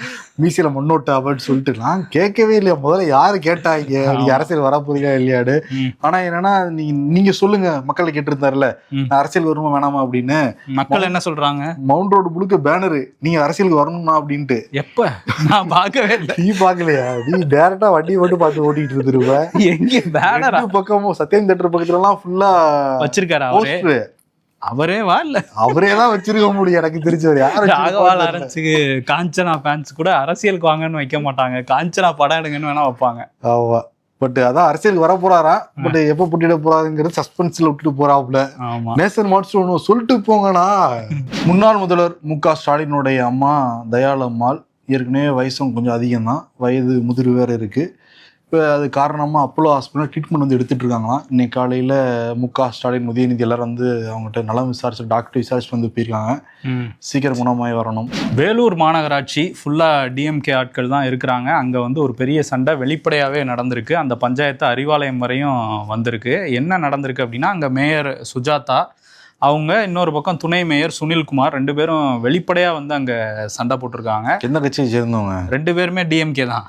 மீசியில முன்னோட்டு அப்படின்னு சொல்லிட்டு நான் கேட்கவே இல்லையா, முதல்ல யாரு கேட்டாங்க நீங்க அரசியல் வர போறீங்களா இல்லையாடு. ஆனா என்னன்னா நீங்க சொல்லுங்க, மக்களை கேட்டு இருந்தாருல அரசியல் வருமா வேணாமா அப்படின்னு. மக்கள் என்ன சொல்றாங்க, மவுண்ட் ரோடு முழுக்க பேனரு நீங்க அரசியலுக்கு வரணுமா அப்படின்ட்டு. எப்ப நான் பார்க்கவே இல்லை. நீ பாக்கலையா? நீ டேரக்டா வண்டி மட்டும் பார்த்து ஓட்டிட்டு இருந்துருவ. எங்க பேனர் பக்கமும் சத்யம் தேட்டர் பக்கத்துல எல்லாம் ஃபுல்லா வச்சிருக்காரு அவரே வா இல்ல அவரே தான் வச்சிருக்க முடியும் எனக்கு தெரிஞ்சவர். ராகவால் அரசுக்கு காஞ்சனா ஃபேன்ஸ் கூட அரசியலுக்கு வாங்கன்னு வைக்க மாட்டாங்க, காஞ்சனா படம் எடுங்கன்னு வேணா வைப்பாங்க. ஆமா, பட் அதான் அரசியலுக்கு வர போறாரா, பட் எப்ப போட்டிட போறாருங்கிறது சஸ்பென்ஸ்ல விட்டுட்டு போறாப்புல. நேசன் மான்ஸ்டர் சொல்லிட்டு போங்கண்ணா. முன்னாள் முதல்வர் மு.க. ஸ்டாலினுடைய அம்மா தயாளம்மாள் ஏற்கனவே வயசும் கொஞ்சம் அதிகம் தான், வயது முதிர்வு வேற இருக்கு. இப்போ அது காரணமாக அப்போலோ ஹாஸ்பிட்டல் ட்ரீட்மெண்ட் வந்து எடுத்துகிட்டு இருக்காங்களாம். இன்னைக்கு காலையில் மு.க. ஸ்டாலின், உதயநிதி எல்லாரும் வந்து அவங்ககிட்ட நலம் விசாரிச்சு டாக்டர் விசாரிச்சுட்டு வந்து போயிருக்காங்க. சீக்கிரம் குணமாகி வரணும். வேலூர் மாநகராட்சி ஃபுல்லாக டிஎம்கே ஆட்கள் தான் இருக்கிறாங்க. அங்கே வந்து ஒரு பெரிய சண்டை வெளிப்படையாகவே நடந்திருக்கு. அந்த பஞ்சாயத்து அறிவாலயம் வரையும் வந்திருக்கு. என்ன நடந்திருக்கு அப்படின்னா, அங்கே மேயர் சுஜாதா அவங்க, இன்னொரு பக்கம் துணை மேயர் சுனில்குமார், ரெண்டு பேரும் வெளிப்படையா வந்து அங்க சண்டை போட்டிருக்காங்க. என்ன கட்சியை சேர்ந்தவங்க? ரெண்டு பேருமே டிஎம்கே தான்.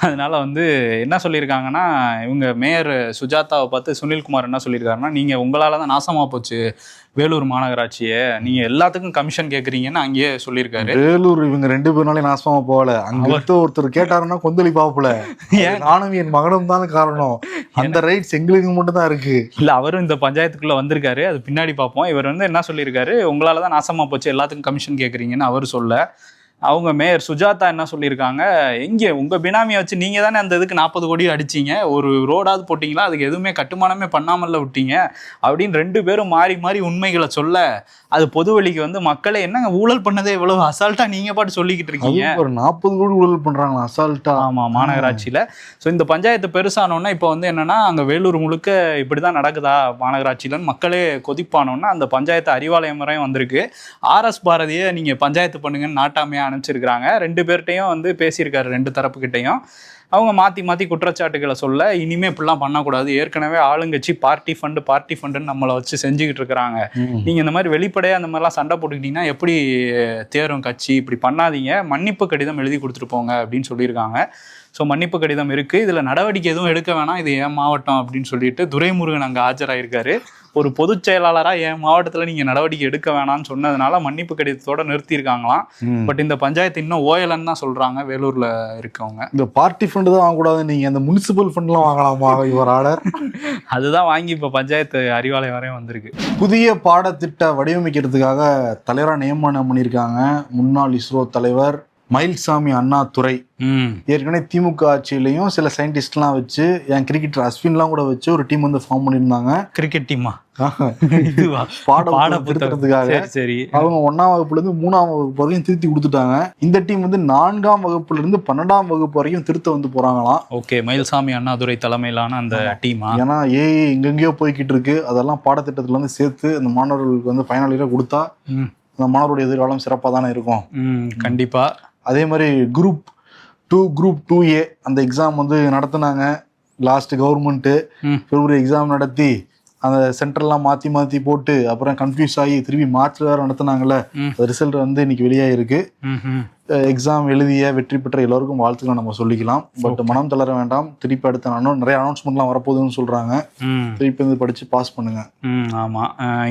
அதனால வந்து என்ன சொல்லியிருக்காங்கன்னா, இவங்க மேயர் சுஜாதாவை பார்த்து சுனில்குமார் என்ன சொல்லியிருக்காருன்னா, நீங்க உங்களால தான் நாசமா போச்சு வேலூர் மாநகராட்சியை, நீங்க எல்லாத்துக்கும் கமிஷன் கேக்குறீங்கன்னு அங்கேயே சொல்லியிருக்காரு. வேலூர் இவங்க ரெண்டு பேர்னாலே நாசமா போகல, அங்க ஒருத்தர் கேட்டாருன்னா கொந்தளி பாப்புல நானும் என் மகனும் தான் காரணம், அந்த ரைட்ஸ் எங்களுக்கு மட்டும் தான் இருக்கு. இல்ல அவரும் இந்த பஞ்சாயத்துக்குள்ள வந்திருக்காரு, அது பின்னாடி பார்ப்போம். இவர் வந்து என்ன சொல்லியிருக்காரு, உங்களாலதான் நாசமா போச்சு எல்லாத்துக்கும் கமிஷன் கேக்குறீங்கன்னு அவர் சொல்ல, அவங்க மேயர் சுஜாதா என்ன சொல்லியிருக்காங்க, எங்கே உங்கள் பினாமியை வச்சு நீங்கள் தானே அந்த இதுக்கு 40 கோடி அடிச்சிங்க, ஒரு ரோடாவது போட்டிங்களா, அதுக்கு எதுவுமே கட்டுமானமே பண்ணாமல்ல விட்டீங்க அப்படின்னு ரெண்டு பேரும் மாறி மாறி உண்மைகளை சொல்ல, அது பொதுவெளிக்கு வந்து மக்களை என்னங்க ஊழல் பண்ணதே இவ்வளவு அசால்ட்டா நீங்க பாட்டு சொல்லிக்கிட்டு இருக்கீங்க. ஒரு 40 கோடி ஊழல் பண்றாங்க அசால்ட்டா. ஆமா, மாநகராட்சியில. ஸோ இந்த பஞ்சாயத்து பெருசானோன்னா இப்போ வந்து என்னன்னா, அங்கே வேலூர் முழுக்க இப்படிதான் நடக்குதா மாநகராட்சியிலன்னு மக்களே கொதிப்பானோன்னா அந்த பஞ்சாயத்து அறிவாலயம் வரையும் வந்திருக்கு. RS பாரதியை நீங்க பஞ்சாயத்து பண்ணுங்கன்னு நாட்டாமையா அனுப்பிச்சிருக்கிறாங்க. ரெண்டு பேர்கிட்டையும் வந்து பேசியிருக்காரு, ரெண்டு தரப்புக்கிட்டையும். அவங்க மாற்றி மாற்றி குற்றச்சாட்டுகளை சொல்ல, இனிமேல் இப்படிலாம் பண்ணக்கூடாது, ஏற்கனவே ஆளுங்கட்சி பார்ட்டி ஃபண்டுன்னு நம்மளை வச்சு செஞ்சுக்கிட்டு இருக்கிறாங்க, நீங்கள் இந்த மாதிரி வெளிப்படையாக அந்த மாதிரிலாம் சண்டை போட்டுக்கிட்டீங்கன்னா எப்படி தேரும் கட்சி, இப்படி பண்ணாதீங்க, மன்னிப்பு கடிதம் எழுதி கொடுத்துட்டு போங்க அப்படின்னு சொல்லியிருக்காங்க. ஸோ மன்னிப்பு கடிதம் இருக்குது, இதில் நடவடிக்கை எதுவும் எடுக்க வேணாம், இது என் மாவட்டம் அப்படின்னு சொல்லிட்டு துரைமுருகன் அங்கே ஆஜராயிருக்காரு. ஒரு பொதுச் செயலாளராக என் மாவட்டத்தில் நீங்கள் நடவடிக்கை எடுக்க வேணாம்னு சொன்னதுனால மன்னிப்பு கடிதத்தோட நிறுத்தியிருக்காங்களாம். பட் இந்த பஞ்சாயத்து இன்னும் ஓயலன்னு தான் சொல்கிறாங்க வேலூரில் இருக்கவங்க. இந்த பார்ட்டி ஃபண்டு தான் வாங்கக்கூடாது, நீங்கள் அந்த முனிசிபல் ஃபண்ட்லாம் வாங்கலாமா இவர் ஆர்டர்? அதுதான் வாங்கி இப்போ பஞ்சாயத்து அறிவாலயம் வரையும் வந்திருக்கு. புதிய பாடத்திட்ட வடிவமைக்கிறதுக்காக தலைவராக நியமனம் பண்ணியிருக்காங்க முன்னாள் இஸ்ரோ தலைவர் மயில்சாமி அண்ணாதுரை. ஏற்கனவே திமுக ஆட்சியிலையும் சில சயின்டிஸ்ட்லாம் வச்சு, என் கிரிக்கெட்டர் அஸ்வின்லாம் கூட வச்சு ஒரு டீம் வந்து ஃபார்ம் பண்ணியிருந்தாங்க. கிரிக்கெட் டீமா? பாடம் திருத்துறதுக்காக. சரி, அவங்க 1ஆம் வகுப்புல இருந்து 3ஆம் வகுப்பு வரைக்கும் திருத்தி கொடுத்துட்டாங்க. இந்த டீம் வந்து 4ஆம் வகுப்புல இருந்து 12ஆம் வகுப்பு வரைக்கும் திருத்த வந்து போறாங்களாம். ஓகே, மயில்சாமி அண்ணாதுரை தலைமையிலான அந்த டீமா? ஏன்னா எங்கெங்கயோ போய்கிட்டு இருக்கு, அதெல்லாம் பாடத்திட்டத்துல வந்து சேர்த்து அந்த மாணவர்களுக்கு வந்து ஃபைனல் இயரா கொடுத்தா அந்த மாணவருடைய எதிர்காலம் சிறப்பா தானே இருக்கும். கண்டிப்பா. அதே மாதிரி குரூப் 2A அந்த எக்ஸாம் வந்து நடத்தினாங்க லாஸ்ட் கவர்மெண்ட். ஒரு எக்ஸாம் நடத்தி அந்த சென்டர்லாம் மாற்றி போட்டு அப்புறம் கன்ஃபியூஸ் ஆகி திருப்பி மார்ச் வேறு நடத்தினாங்கல்ல, ரிசல்ட் வந்து இன்னைக்கு வெளியாயிருக்கு. எக்ஸாம் எழுதிய வெற்றி பெற்ற எல்லாருக்கும் வாழ்த்துக்களை நம்ம சொல்லிக்கலாம். பட் மனம் தளர வேண்டாம், திருப்பி அடுத்த நிறைய அனௌன்ஸ்மெண்ட்லாம் வரப்போகுதுன்னு சொல்றாங்க, திருப்பி வந்து படிச்சு பாஸ் பண்ணுங்க. ஆமா,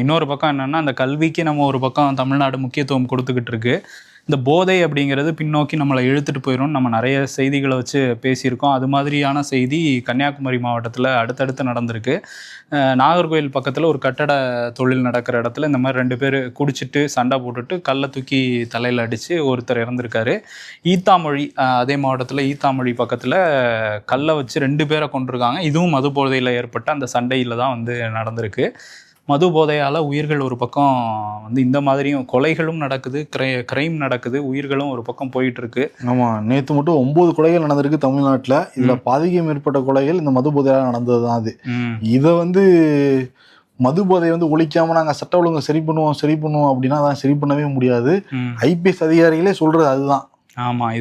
இன்னொரு பக்கம் என்னன்னா, அந்த கல்விக்கு நம்ம ஒரு பக்கம் தமிழ்நாடு முக்கியத்துவம் கொடுத்துக்கிட்டு இருக்கு. இந்த போதை அப்படிங்கிறது பின்னோக்கி நம்மளை இழுத்துட்டு போயிடும். நம்ம நிறைய செய்திகளை வச்சு பேசியிருக்கோம். அது மாதிரியான செய்தி கன்னியாகுமரி மாவட்டத்தில் அடுத்தடுத்து நடந்திருக்கு. நாகர்கோவில் பக்கத்தில் ஒரு கட்டட தொழில் நடக்கிற இடத்துல இந்த மாதிரி 2 பேர் குடிச்சிட்டு சண்டை போட்டுட்டு கல்லை தூக்கி தலையில் அடித்து ஒருத்தர் இறந்துருக்காரு. ஈத்தாமொழி, அதே மாவட்டத்தில் ஈத்தாமொழி பக்கத்தில் கல்லை வச்சு 2 பேரை கொண்டிருக்காங்க. இதுவும் மது போதையில் ஏற்பட்ட அந்த சண்டையில் தான் வந்து நடந்திருக்கு. மது போதையால் உயிர்கள் ஒரு பக்கம் வந்து இந்த மாதிரியும் கொலைகளும் நடக்குது, கிரைம் நடக்குது, உயிர்களும் ஒரு பக்கம் போயிட்டு இருக்கு. ஆமாம், நேற்று மட்டும் 9 கொலைகள் நடந்திருக்கு தமிழ்நாட்டில். இதில் பாதிக்கும் மேற்பட்ட கொலைகள் இந்த மது போதையால் நடந்தது தான். அது இதை வந்து மது போதையை வந்து ஒழிக்காம நாங்கள் சட்ட ஒழுங்கு சரி பண்ணுவோம் அப்படின்னா அதான் சரி பண்ணவே முடியாது. ஐபிஎஸ் அதிகாரிகளே சொல்றது அதுதான். ஆமாம்,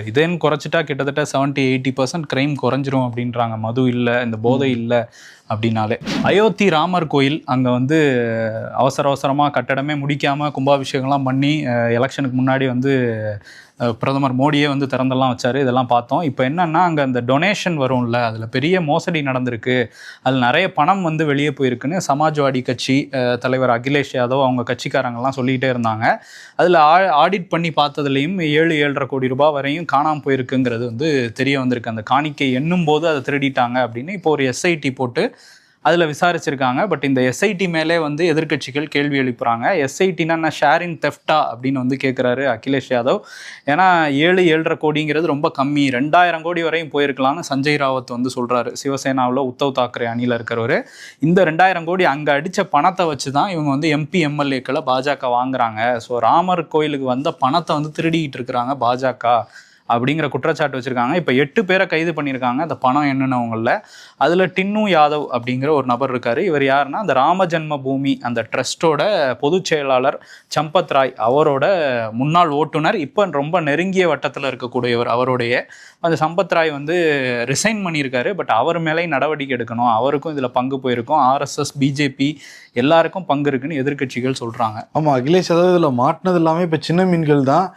இதேன்னு குறைச்சிட்டா கிட்டத்தட்ட 70-80% கிரைம் குறைஞ்சிரும் அப்படின்றாங்க. மது இல்லை, இந்த போதை இல்லை அப்படின்னாலே. அயோத்தி ராமர் கோயில் அங்கே வந்து அவசரமாக கட்டடமே முடிக்காமல் கும்பாபிஷேகம்லாம் பண்ணி எலெக்ஷனுக்கு முன்னாடி வந்து பிரதமர் மோடியே வந்து திறந்தெல்லாம் வச்சார். இதெல்லாம் பார்த்தோம். இப்போ என்னன்னா அங்கே அந்த டொனேஷன் வரும்ல, அதில் பெரிய மோசடி நடந்திருக்கு. அதில் நிறைய பணம் வந்து வெளியே போயிருக்குன்னு சமாஜ்வாடி கட்சி தலைவர் அகிலேஷ் யாதவ் அவங்க கட்சிக்காரங்கெல்லாம் சொல்லிகிட்டே இருந்தாங்க. அதில் ஆடிட் பண்ணி பார்த்ததுலேயும் 7-7.5 கோடி ரூபாய் வரையும் காணாமல் போயிருக்குங்கிறது வந்து தெரிய வந்திருக்கு. அந்த காணிக்கை எண்ணும் போது அதை திருடிட்டாங்க அப்படின்னு இப்போ ஒரு எஸ்ஐடி போட்டு அதில் விசாரிச்சிருக்காங்க. பட் இந்த எஸ்ஐடி மேலே வந்து எதிர்கட்சிகள் கேள்வி எழுப்புறாங்க. எஸ்ஐடினா ஷேர் இன் தெஃப்டா அப்படின்னு வந்து கேட்குறாரு அகிலேஷ் யாதவ். ஏன்னா 7-7.5 கோடிங்கிறது ரொம்ப கம்மி, 2000 கோடி வரையும் போயிருக்கலாம்னு சஞ்சய் ராவத் வந்து சொல்கிறாரு. சிவசேனாவில் உத்தவ் தாக்கரே அணியில் இருக்கிறவர். இந்த 2000 கோடி அங்கே அடித்த பணத்தை வச்சு தான் இவங்க வந்து எம்பி எம்எல்ஏக்களை பாஜக வாங்குறாங்க. ஸோ ராமர் கோயிலுக்கு வந்த பணத்தை வந்து திருடிக்கிட்டு இருக்கிறாங்க பாஜக அப்படிங்கிற குற்றச்சாட்டு வச்சுருக்காங்க. இப்போ 8 பேரை கைது பண்ணியிருக்காங்க அந்த பணம் என்னென்னவங்களில். அதில் டின்னு யாதவ் அப்படிங்கிற ஒரு நபர் இருக்கார். இவர் யாருன்னா அந்த ராம ஜென்ம பூமி அந்த ட்ரஸ்ட்டோட பொதுச் செயலாளர் சம்பத் ராய் அவரோட முன்னாள் ஓட்டுநர், இப்போ ரொம்ப நெருங்கிய வட்டத்தில் இருக்கக்கூடியவர். அவருடைய அந்த சம்பத் ராய் வந்து ரிசைன் பண்ணியிருக்காரு. பட் அவர் மேலே நடவடிக்கை எடுக்கணும், அவருக்கும் இதில் பங்கு போயிருக்கும், ஆர்எஸ்எஸ் பிஜேபி எல்லாருக்கும் பங்கு இருக்குன்னு எதிர்கட்சிகள் சொல்கிறாங்க. ஆமாம், அகிலேஷ் யாதவ் இதில் மாட்டினது எல்லாமே இப்போ சின்ன மீன்கள் தான்,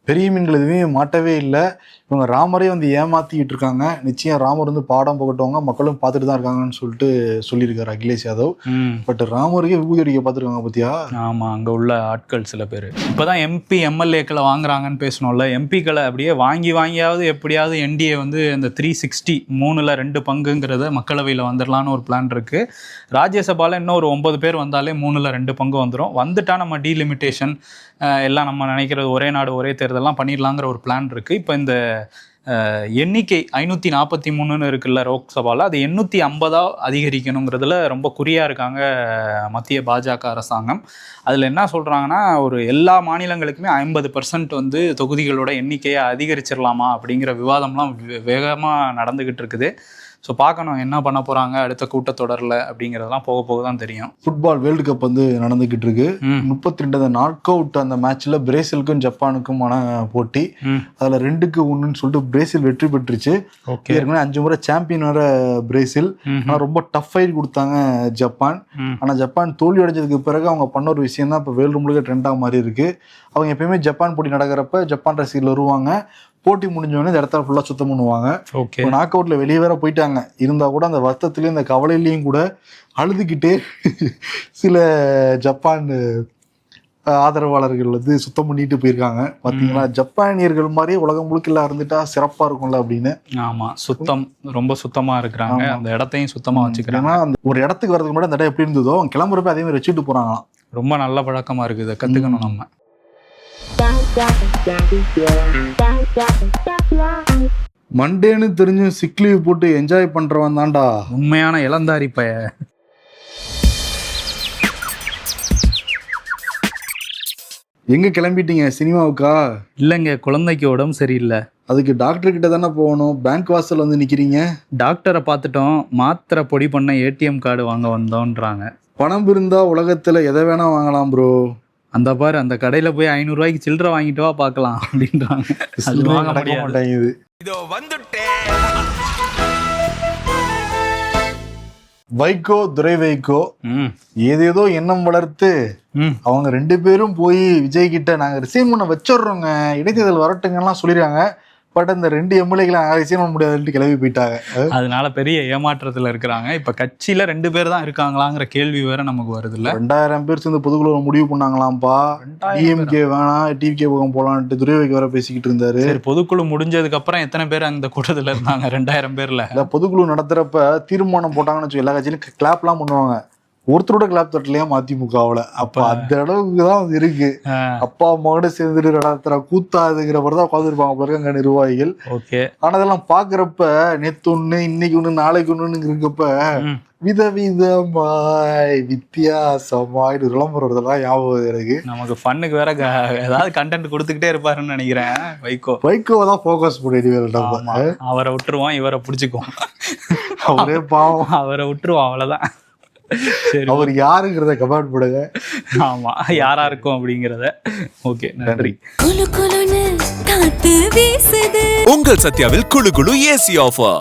பெரிய மீன்கள் எதுவுமே மாட்டவே இல்லை. இவங்க ராமரே வந்து ஏமாத்திக்கிட்டு இருக்காங்க. நிச்சயம் ராமர் வந்து பாடம் போகட்டவங்க, மக்களும் பார்த்துட்டு தான் இருக்காங்கன்னு சொல்லிட்டு சொல்லியிருக்காரு அகிலேஷ் யாதவ். பட் ராமருக்கே விபூதி அடிக்க பார்த்துருக்காங்க பத்தியா? ஆமாம், அங்கே உள்ள ஆட்கள் சில பேர் இப்போதான் எம்பி எம்எல்ஏக்களை வாங்குறாங்கன்னு பேசணும்ல. எம்பிக்களை அப்படியே வாங்கியாவது எப்படியாவது என்டிஏ வந்து இந்த 360 3ல் 2 பங்குங்கிறத மக்களவையில் வந்துடலான்னு ஒரு பிளான் இருக்குது. ராஜ்யசபாவில் இன்னும் ஒரு 9 பேர் வந்தாலே 3ல் 2 பங்கு வந்துடும். வந்துட்டா நம்ம டீலிமிட்டேஷன் எல்லாம் நம்ம நினைக்கிறது ஒரே நாடு ஒரே தேர்தலாம் பண்ணிடலாங்கிற ஒரு பிளான் இருக்குது. இப்போ இந்த எண்ணிக்கை 543 இருக்குல்ல லோக்சபாவில், அது 850 அதிகரிக்கணுங்கிறதுல ரொம்ப குறியாக இருக்காங்க மத்திய பாஜக அரசாங்கம். அதில் என்ன சொல்கிறாங்கன்னா ஒரு எல்லா மாநிலங்களுக்குமே 50% வந்து தொகுதிகளோட எண்ணிக்கையை அதிகரிச்சிடலாமா அப்படிங்கிற விவாதம்லாம் வேகமாக நடந்துக்கிட்டு இருக்குது. ஸோ பார்க்கணும் என்ன பண்ண போகிறாங்க அடுத்த கூட்டத்தொடரில் அப்படிங்கிறதெல்லாம் போக தான் தெரியும். ஃபுட்பால் வேர்ல்டு கப் வந்து நடந்துக்கிட்டு இருக்கு. 32 நாக் அவுட் அந்த மேட்ச்சில் பிரேசிலுக்கும் ஜப்பானுக்குமான போட்டி. அதில் 2-1 சொல்லிட்டு பிரேசில் வெற்றி பெற்றுச்சு. ஏற்கனவே 5 முறை சாம்பியன் வர பிரேசில். ஆனால் ரொம்ப டஃப் ஃபைட் கொடுத்தாங்க ஜப்பான். ஆனால் ஜப்பான் தோல்வி அடைஞ்சதுக்கு பிறகு அவங்க பண்ண ஒரு விஷயம் தான் இப்போ வேர்ல்டு முழுக்க ட்ரெண்டாக மாதிரி இருக்கு. அவங்க எப்பயுமே ஜப்பான் போட்டி நடக்கிறப்ப ஜப்பான் ரசிகர்கள் வருவாங்க, போட்டி முடிஞ்சோடனே இந்த இடத்துல ஃபுல்லாக சுத்தம் பண்ணுவாங்க. நாக் அவுட்ல வெளியே வேற போயிட்டாங்க. இருந்தா கூட அந்த வருத்தத்துலேயும் இந்த கவலையிலையும் கூட அழுதுகிட்டே சில ஜப்பான் ஆதரவாளர்கள் வந்து சுத்தம் பண்ணிட்டு போயிருக்காங்க. பார்த்தீங்களா, ஜப்பானியர்கள் மாதிரி உலகம் முழுக்க இருந்துட்டா சிறப்பா இருக்கும்ல அப்படின்னு. ஆமா, சுத்தம் ரொம்ப சுத்தமா இருக்கிறாங்க, அந்த இடத்தையும் சுத்தமா வச்சுக்கிறாங்க. அந்த ஒரு இடத்துக்கு வரதுக்கு முன்னாடி அந்த இடம் எப்படி இருந்ததோ அவங்க கிளம்புறப்ப அதே மாதிரி வச்சுட்டு போறாங்களாம். ரொம்ப நல்ல பழக்கமா இருக்குது, இதை கத்துக்கணும் நம்ம. மண்டேன்னு தெரிஞ்சும் சிக் லீவ் போட்டு என்ஜாய் பண்றவன் தான்டா உண்மையான இளந்தாரி பைய. எங்க கிளம்பிட்டீங்க, சினிமாவுக்கா? இல்லைங்க, குழந்தைக்கு உடம்பு சரியில்லை, அதுக்கு டாக்டர் கிட்ட தானே போகணும். பேங்க் வாசல் வந்து நிக்கிறீங்க. டாக்டரை பார்த்துட்டோம், மாத்திரை பொடி பண்ண ஏடிஎம் கார்டு வாங்க வந்தோன்றாங்க. பணம் இருந்தா உலகத்துல எதை வேணா வாங்கலாம் ப்ரோ. அந்த பாரு, அந்த கடையில போய் 500 ரூபாய்க்கு சில்லறை வாங்கிட்டு வா பார்க்கலாம் அப்படின்றாங்க. அது வாங்க மாட்டேங்குது. இதோ வந்துட்டேன். வைகோ, துரை வைகோ ஏதேதோ எண்ணம் வளர்த்து அவங்க 2 பேரும் போய் விஜய் கிட்ட நாங்க ரிசைன் பண்ண வச்சிடுறோங்க, இடைத்தேர்தல் வரட்டுங்கலாம் சொல்லிடுறாங்க. பட் இந்த 2 எம்எல்ஏக்களை ரிசைன் பண்ண முடியாதுன்ட்டு கிளம்பி போயிட்டாங்க. அதனால பெரிய ஏமாற்றத்துல இருக்கிறாங்க. இப்ப கட்சியில 2 பேர் தான் இருக்காங்களாங்கிற கேள்வி வேற நமக்கு வருது இல்ல. 2000 பேர் சேர்ந்து பொதுக்குழு முடிவு பண்ணாங்களாம்ப்பா. டிஎம்கே வேணாம் டிவிகே பக்கம் போலான்ட்டு துரைவைக்கு வர பேசிக்கிட்டு இருந்தாரு. சரி, பொதுக்குழு முடிஞ்சதுக்கு அப்புறம் எத்தனை பேர் அந்த கூட்டத்துல இருந்தாங்க? 2000 பேர்ல. இல்ல பொதுக்குழு நடத்துறப்ப தீர்மானம் போட்டாங்கன்னு வச்சு எல்லா கட்சியிலும் கிளாப் எல்லாம் பண்ணுவாங்க. ஒருத்தரோட கிளாப் தட்டலையா மதிமுகவுல. அப்ப அந்த அளவுக்குதான் இருக்கு. அப்பா அம்மாவோட சேர்ந்துட்டு நடத்துற கூத்தாதுங்கிற மாதிரி தான் உட்காந்துருப்பாங்க பாருங்க அங்க நிர்வாகிகள். ஓகே. ஆனா அதெல்லாம் பாக்குறப்ப நேத்து ஒண்ணு இன்னைக்கு ஒண்ணு நாளைக்கு ஒண்ணுன்னு இருக்கப்ப விதவிதமாய் வித்தியாசமாய் விளம்பரம் வருதெல்லாம் ஞாபகம் எனக்கு. நமக்கு ஃபன்னுக்கு வேற ஏதாவது கண்டென்ட் கொடுத்துக்கிட்டே இருப்பாருன்னு நினைக்கிறேன் வைகோவை தான் ஃபோக்கஸ் பண்ணிடுவேன். அவரை விட்டுருவோம், இவரை பிடிச்சிக்குவோம். அவரே பாவம், அவரை விட்டுருவோம், அவ்வளவுதான். சரி, அவர் யாருங்கிறத கமெண்ட் பண்ணுங்க. ஆமா, யாரா இருக்கும் அப்படிங்கறத. ஓகே, நன்றி. உங்கள் சத்யாவில் குளு குளு ஏசி ஆஃபர்.